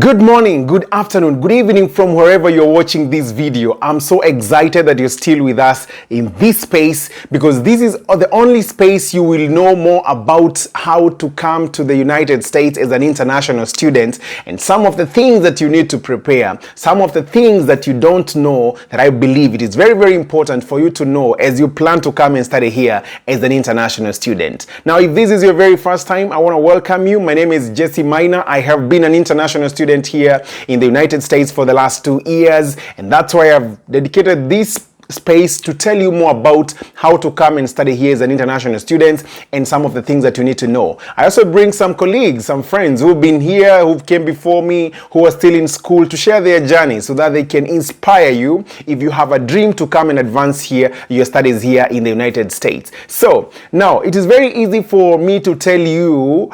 Good morning, good afternoon, good evening from wherever you're watching this video. I'm so excited that you're still with us in this space because this is the only space you will know more about how to come to the United States as an international student and some of the things that you need to prepare, some of the things that you don't know that I believe it is very, very important for you to know as you plan to come and study here as an international student. Now, if this is your very first time, I want to welcome you. My name is Jesse Minor. I have been an international student here in the United States for the last 2 years, and that's why I've dedicated this space to tell you more about how to come and study here as an international student and some of the things that you need to know. I also bring some colleagues, some friends who've been here, who came before me, who are still in school to share their journey so that they can inspire you if you have a dream to come and advance here, your studies here in the United States. So now it is very easy for me to tell you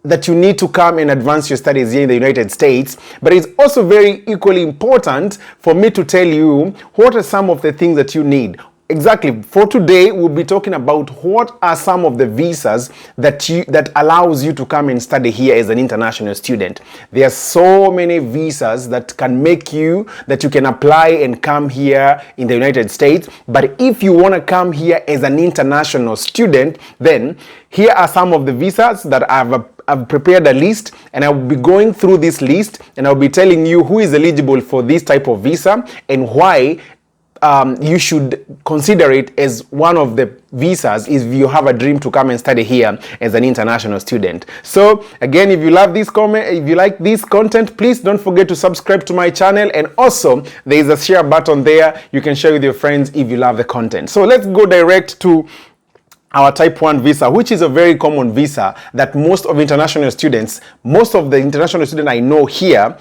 that you need to come and advance your studies here in the United States, but it's also very equally important for me to tell you what are some of the things that you need. Exactly. For today, we'll be talking about what are some of the visas that allows you to come and study here as an international student. There are so many visas that can make you, that you can apply and come here in the United States. But if you want to come here as an international student, then here are some of the visas that I've prepared a list, and I will be going through this list and I'll be telling you who is eligible for this type of visa and why you should consider it as one of the visas if you have a dream to come and study here as an international student. So again, if you love this if you like this content, please don't forget to subscribe to my channel, and also there is a share button there. You can share with your friends if you love the content. So let's go direct to our type 1 visa, which is a very common visa that most of the international students I know here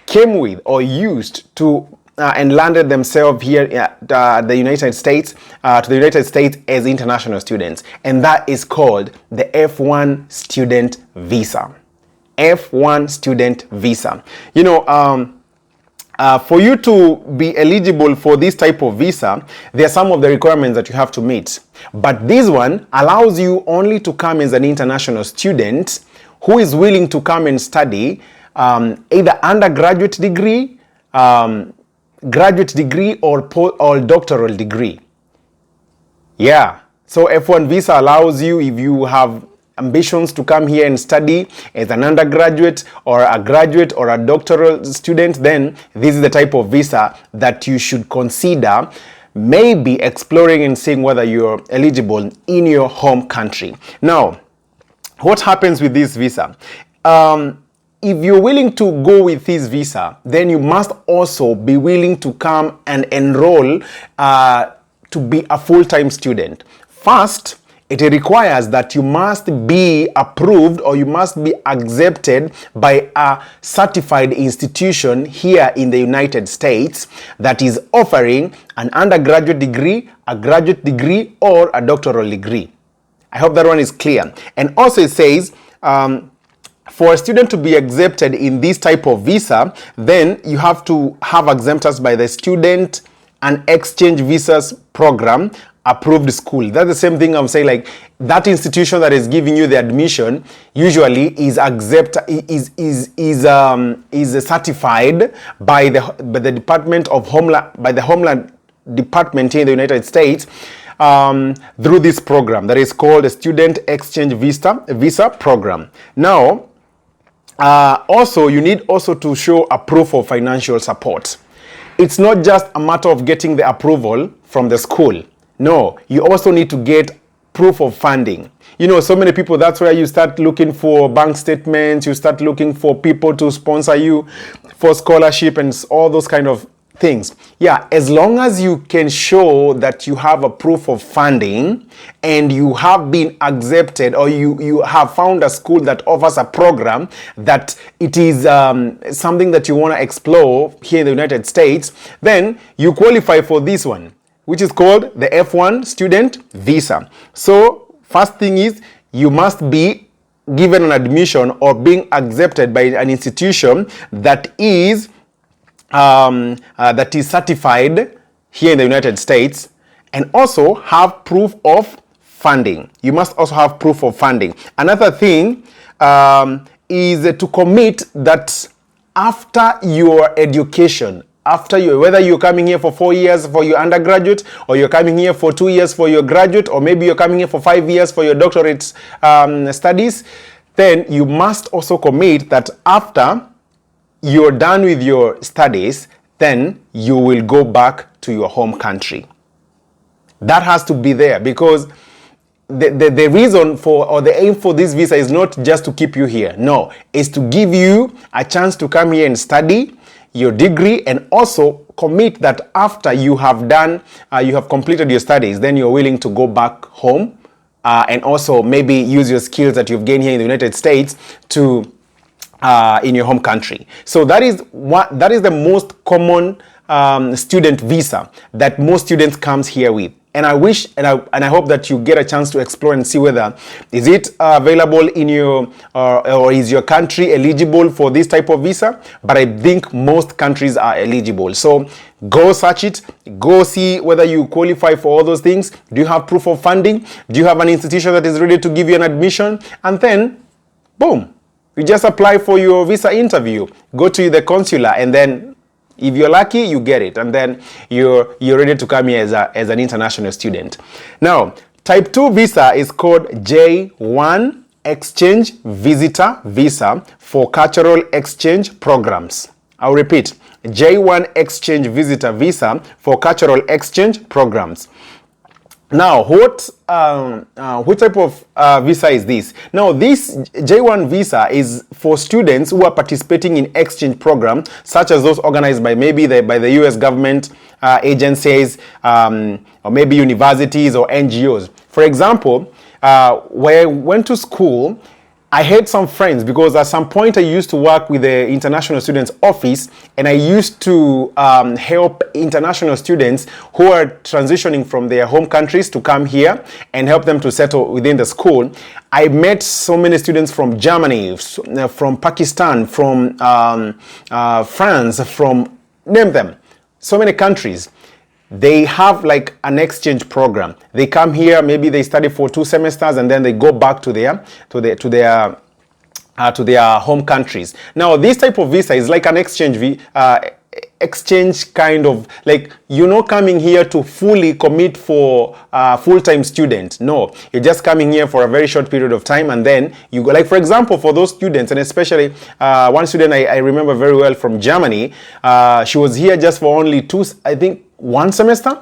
came with or used to and landed themselves here at the United States, as international students. And that is called the F1 student visa. F1 student visa. You know, for you to be eligible for this type of visa, there are some of the requirements that you have to meet. But this one allows you only to come as an international student who is willing to come and study either undergraduate degree, graduate degree, or doctoral degree. Yeah. So F1 visa allows you, if you have ambitions to come here and study as an undergraduate or a graduate or a doctoral student, then this is the type of visa that you should consider maybe exploring and seeing whether you're eligible in your home country. Now, what happens with this visa? If you're willing to go with this visa, then you must also be willing to come and enroll to be a full-time student. First, it requires that you must be approved or you must be accepted by a certified institution here in the United States that is offering an undergraduate degree, a graduate degree, or a doctoral degree. I hope that one is clear. And also it says, for a student to be accepted in this type of visa, then you have to have exemptors by the Student and Exchange Visas Program approved school. That's the same thing I'm saying, like that institution that is giving you the admission usually is certified by the Department of Homeland Department here in the United States through this program that is called the Student Exchange Visa Program. Now, also you need also to show a proof of financial support. It's not just a matter of getting the approval from the school. No, you also need to get proof of funding. You know, so many people, that's where you start looking for bank statements, you start looking for people to sponsor you for scholarship and all those kind of things. Yeah, as long as you can show that you have a proof of funding and you have been accepted, or you have found a school that offers a program that it is something that you want to explore here in the United States, then you qualify for this one, which is called the F1 student visa. So first thing is you must be given an admission or being accepted by an institution that is certified here in the United States, and also have proof of funding. You must also have proof of funding. Another thing is to commit that after your education, whether you're coming here for 4 years for your undergraduate, or you're coming here for 2 years for your graduate, or maybe you're coming here for 5 years for your doctorate studies, then you must also commit that after you're done with your studies, then you will go back to your home country. That has to be there, because the reason for, or the aim for this visa is not just to keep you here. No, it's to give you a chance to come here and study your degree, and also commit that after you have done, you have completed your studies, then you're willing to go back home and also maybe use your skills that you've gained here in the United States to in your home country. So that is the most common student visa that most students comes here with. And I wish and I hope that you get a chance to explore and see whether is it available in your or is your country eligible for this type of visa. But I think most countries are eligible. So go search it, go see whether you qualify for all those things. Do you have proof of funding? Do you have an institution that is ready to give you an admission? And then boom, you just apply for your visa interview, go to the consular, and then if you're lucky, you get it, and then you're ready to come here as an international student. Now, type 2 visa is called J1 Exchange Visitor Visa for cultural exchange programs. I'll repeat, J1 Exchange Visitor Visa for cultural exchange programs. Now, which type of visa is this? Now, this J1 visa is for students who are participating in exchange programs, such as those organized by maybe by the US government agencies, or maybe universities or NGOs. For example, when I went to school, I had some friends, because at some point I used to work with the International Students Office, and I used to help international students who are transitioning from their home countries to come here and help them to settle within the school. I met so many students from Germany, from Pakistan, from France, from, name them, so many countries. They have like an exchange program. They come here, maybe they study for 2 semesters, and then they go back to their home countries. Now, this type of visa is like an exchange kind of, like, you're not coming here to fully commit for full-time student. No, you're just coming here for a very short period of time, and then you go. Like, for example, for those students, and especially one student I remember very well from Germany, she was here just for only one semester,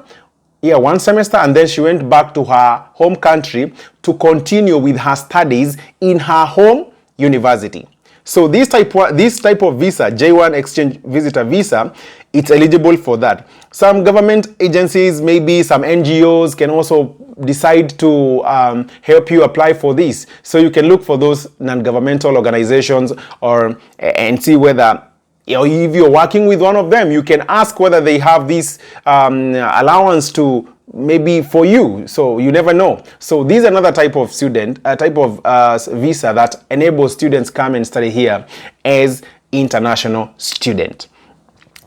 and then she went back to her home country to continue with her studies in her home university. So this type of visa, J1 Exchange Visitor Visa, it's eligible for that. Some government agencies, maybe some NGOs, can also decide to help you apply for this. So you can look for those non-governmental organizations and see whether, if you're working with one of them, you can ask whether they have this allowance to maybe for you. So you never know. So this is another type of visa that enables students come and study here as international student.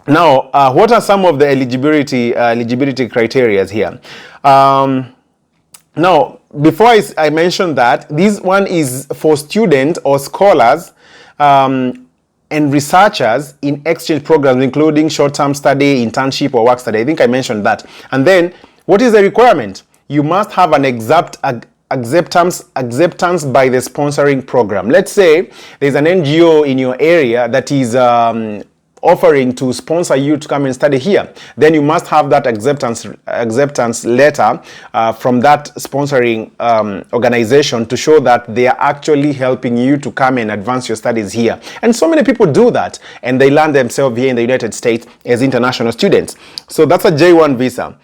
Now, what are some of the eligibility criteria here? Now, before I mention that, this one is for students or scholars and researchers in exchange programs, including short-term study, internship, or work study. I think I mentioned that. And then, what is the requirement? You must have an acceptance by the sponsoring program. Let's say there's an NGO in your area that is offering to sponsor you to come and study here. Then you must have that acceptance letter from that sponsoring organization to show that they are actually helping you to come and advance your studies here. And so many people do that, and they land themselves here in the United States as international students. So that's a J1 visa.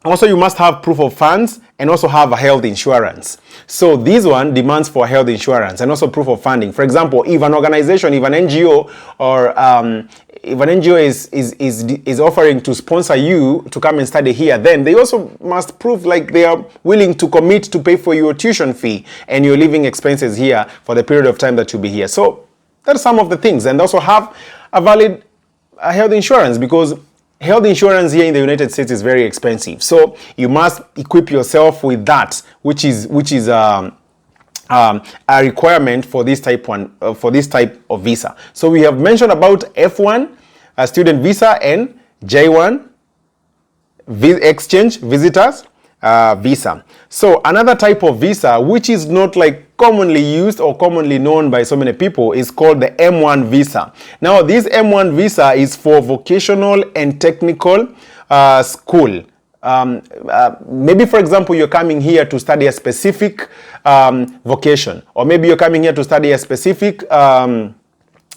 Also, you must have proof of funds and also have a health insurance. So this one demands for health insurance and also proof of funding. For example, if an organization, if an NGO, or if an NGO is offering to sponsor you to come and study here, then they also must prove like they are willing to commit to pay for your tuition fee and your living expenses here for the period of time that you'll be here. So that's some of the things. And also have a valid health insurance, because health insurance here in the United States is very expensive. So you must equip yourself with that, which is a requirement for this type of visa. So we have mentioned about F1 student visa and J1 exchange visitors visa. So another type of visa which is not like commonly used or commonly known by so many people is called the M1 visa. Now this M1 visa is for vocational and technical school. Maybe for example you're coming here to study a specific vocation, or maybe you're coming here to study a specific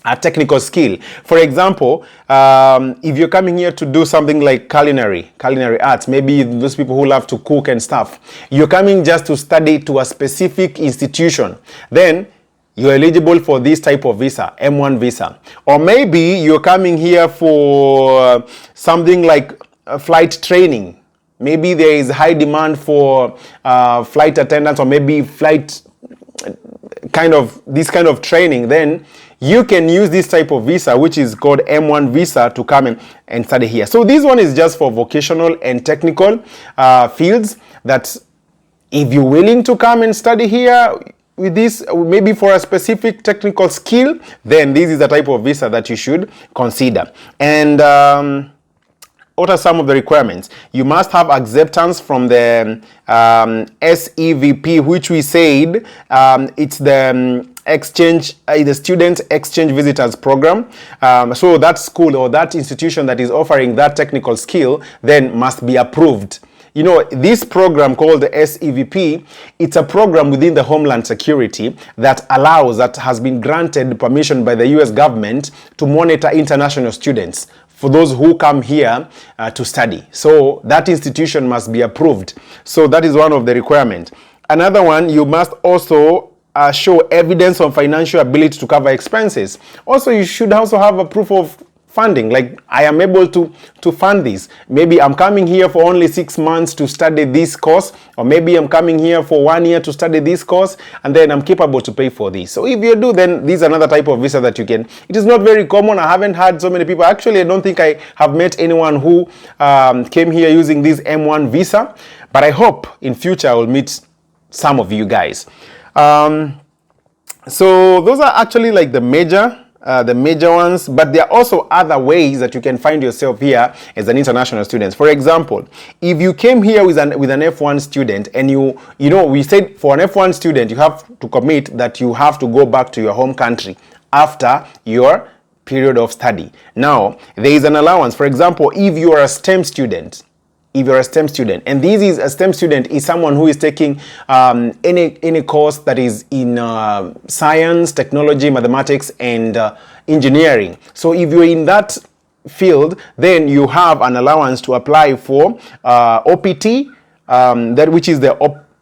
a technical skill. For example, if you're coming here to do something like culinary arts, maybe those people who love to cook and stuff, you're coming just to study to a specific institution, then you're eligible for this type of visa, M1 visa. Or maybe you're coming here for something like flight training. Maybe there is high demand for flight attendants, or maybe this kind of training, then you can use this type of visa, which is called M1 visa, to come and study here. So this one is just for vocational and technical fields, that if you're willing to come and study here with this, maybe for a specific technical skill, then this is the type of visa that you should consider. And what are some of the requirements? You must have acceptance from the SEVP, which we said it's the the student exchange visitors program. So that school or that institution that is offering that technical skill then must be approved. You know, this program called the SEVP, it's a program within the Homeland Security that has been granted permission by the US government to monitor international students, for those who come here to study. So that institution must be approved. So that is one of the requirements. Another one, you must also show evidence of financial ability to cover expenses. Also, you should also have a proof of funding, like I am able to fund this. Maybe I'm coming here for only 6 months to study this course, or maybe I'm coming here for 1 year to study this course, and then I'm capable to pay for this. So if you do, then this is another type of visa that you can. It is not very common. I haven't had so many people. Actually, I don't think I have met anyone who came here using this M1 visa, but I hope in future I will meet some of you guys. So those are actually like the major ones, but there are also other ways that you can find yourself here as an international student. For example, if you came here with an F1 student, and we said for an F1 student you have to commit that you have to go back to your home country after your period of study. Now there is an allowance. For example, if you are a STEM student, and a STEM student is someone who is taking any course that is in science, technology, mathematics, and engineering. So if you're in that field, then you have an allowance to apply for OPT, which is the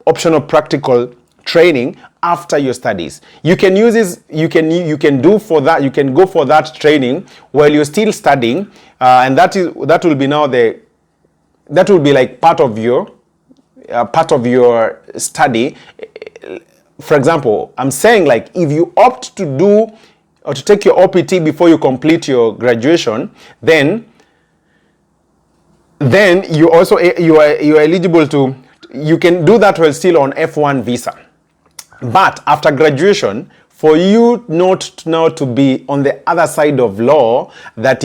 optional practical training after your studies. You can use this. You can go for that training while you're still studying, and that will be like part of your study. For example, I'm saying, like, if you opt to do or to take your OPT before you complete your graduation, then you are eligible to. You can do that while still on F1 visa. But after graduation, for you not now to be on the other side of law, that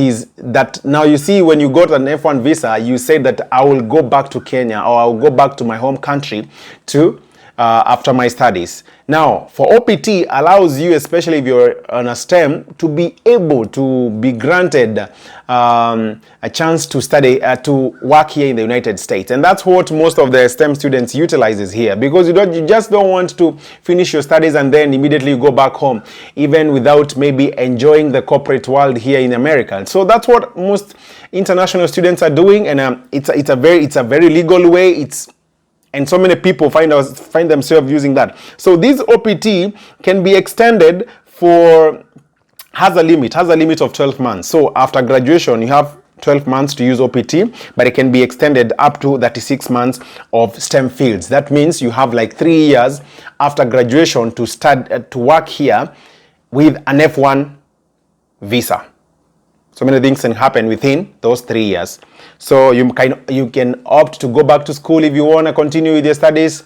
now you see, when you got an F1 visa, you say that I will go back to Kenya, or I will go back to my home country to after my studies. Now, for OPT allows you, especially if you're on a STEM, to be able to be granted a chance to study, to work here in the United States. And that's what most of the STEM students utilizes here, because you just don't want to finish your studies and then immediately go back home, even without maybe enjoying the corporate world here in America. So that's what most international students are doing, and it's a very legal way. And so many people find themselves using that. So this OPT can be extended has a limit of 12 months. So after graduation, you have 12 months to use OPT, but it can be extended up to 36 months of STEM fields. That means you have like 3 years after graduation to work here with an F1 visa. So many things can happen within those 3 years. So you can opt to go back to school if you want to continue with your studies.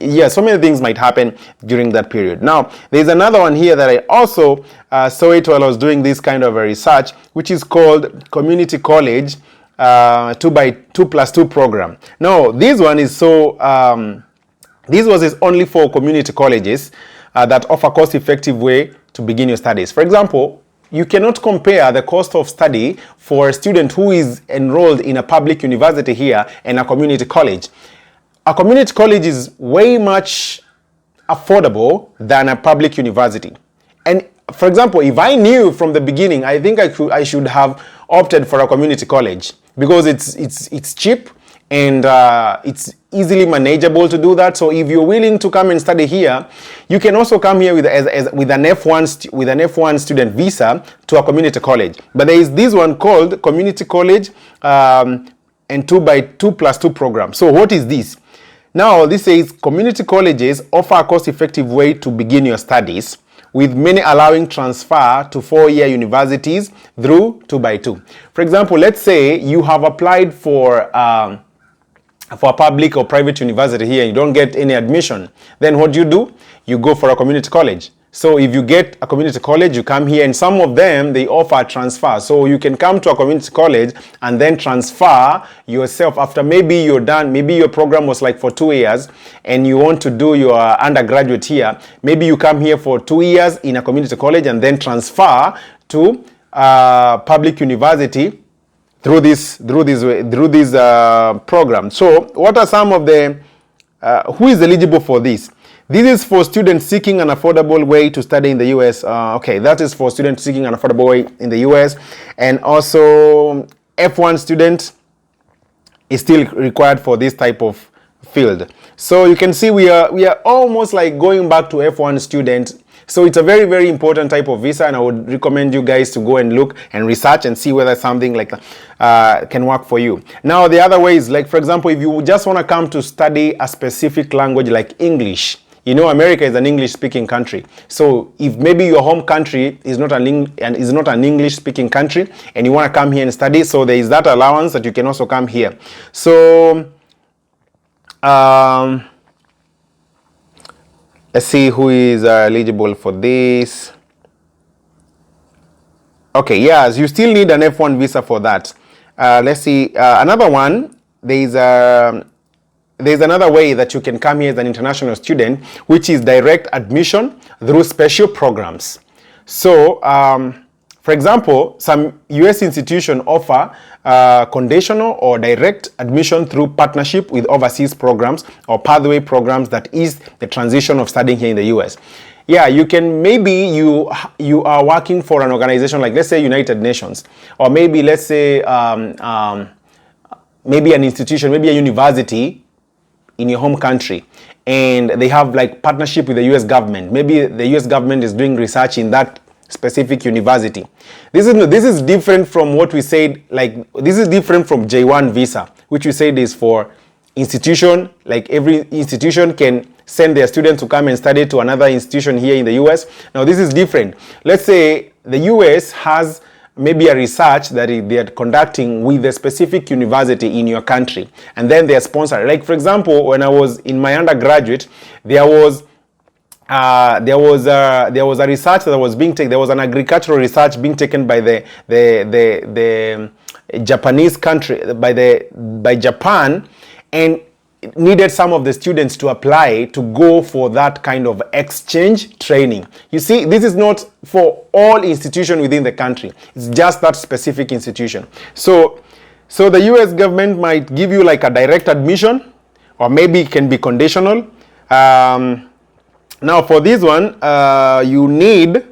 yeah, so many things might happen during that period. Now, there's another one here that I also saw it while I was doing this kind of a research, which is called Community College 2x2 program. Now, this one is this is only for community colleges that offer cost-effective way to begin your studies. For example, you cannot compare the cost of study for a student who is enrolled in a public university here and a community college. A community college is way much affordable than a public university. And for example, if I knew from the beginning, I think I should have opted for a community college because it's cheap and it's easily manageable to do that. So if you're willing to come and study here, you can also come here with an F1 student visa to a community college. But there is this one called Community College and 2x2 program. So what is this? Now, this says community colleges offer a cost-effective way to begin your studies, with many allowing transfer to 4-year universities through 2x2. For example, let's say you have applied for a public or private university here and you don't get any admission. Then what do? You go for a community college. So if you get a community college, you come here, and some of them, they offer a transfer. So you can come to a community college and then transfer yourself after maybe you're done. Maybe your program was like for 2 years and you want to do your undergraduate here. Maybe you come here for 2 years in a community college and then transfer to public university through this program. So what are some of the who is eligible for this? This is for students seeking an affordable way to study in the US. Okay, that is for students seeking an affordable way in the US. And also F1 student is still required for this type of field. So you can see we are almost like going back to F1 student. So it's a very, very important type of visa, and I would recommend you guys to go and look and research and see whether something like that can work for you. Now, the other way is, like, for example, if you just want to come to study a specific language like English. You know, America is an English-speaking country. So if maybe your home country is not an English-speaking country and you want to come here and study, so there is that allowance that you can also come here. So let's see who is eligible for this. Okay, yes, you still need an F1 visa for that. Let's see, another one, there's another way that you can come here as an international student, which is direct admission through special programs. So, for example, some US institutions offer conditional or direct admission through partnership with overseas programs or pathway programs that ease the transition of studying here in the US. Yeah, you can, maybe you are working for an organization like, let's say, United Nations, or maybe, let's say, maybe an institution, maybe a university in your home country, and they have like partnership with the US government. Maybe the US government is doing research in that specific university. This is different from what we said, like this is different from J1 visa, which we said is for institution, like every institution can send their students to come and study to another institution here in the US. Now this is different. Let's say the US has maybe a research that they are conducting with a specific university in your country, and then they are sponsored. Like, for example, when I was in my undergraduate, there was a research that was being taken. There was an agricultural research being taken by the Japanese country, by Japan, and needed some of the students to apply to go for that kind of exchange training. You see, this is not for all institutions within the country. It's just that specific institution. So the US government might give you like a direct admission, or maybe it can be conditional. Now for this one, you need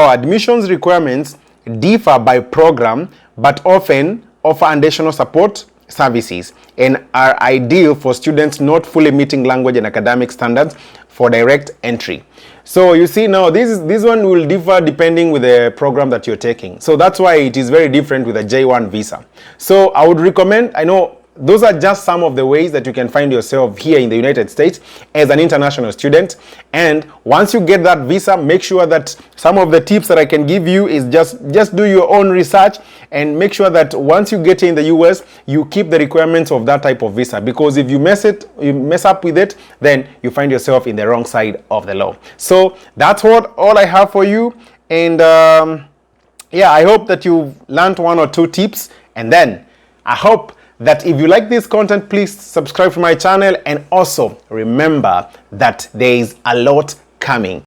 admissions requirements differ by program, but often offer additional support services and are ideal for students not fully meeting language and academic standards for direct entry. So you see, now this one will differ depending with the program that you're taking. So that's why it is very different with a J1 visa. So I would recommend, I know those are just some of the ways that you can find yourself here in the United States as an international student. And once you get that visa, make sure that some of the tips that I can give you is just do your own research and make sure that once you get in the US, you keep the requirements of that type of visa, because if you mess up with it, then you find yourself in the wrong side of the law. So that's all I have for you. And yeah, I hope that you've learned 1 or 2 tips, and then I hope that if you like this content, please subscribe to my channel, and also remember that there is a lot coming.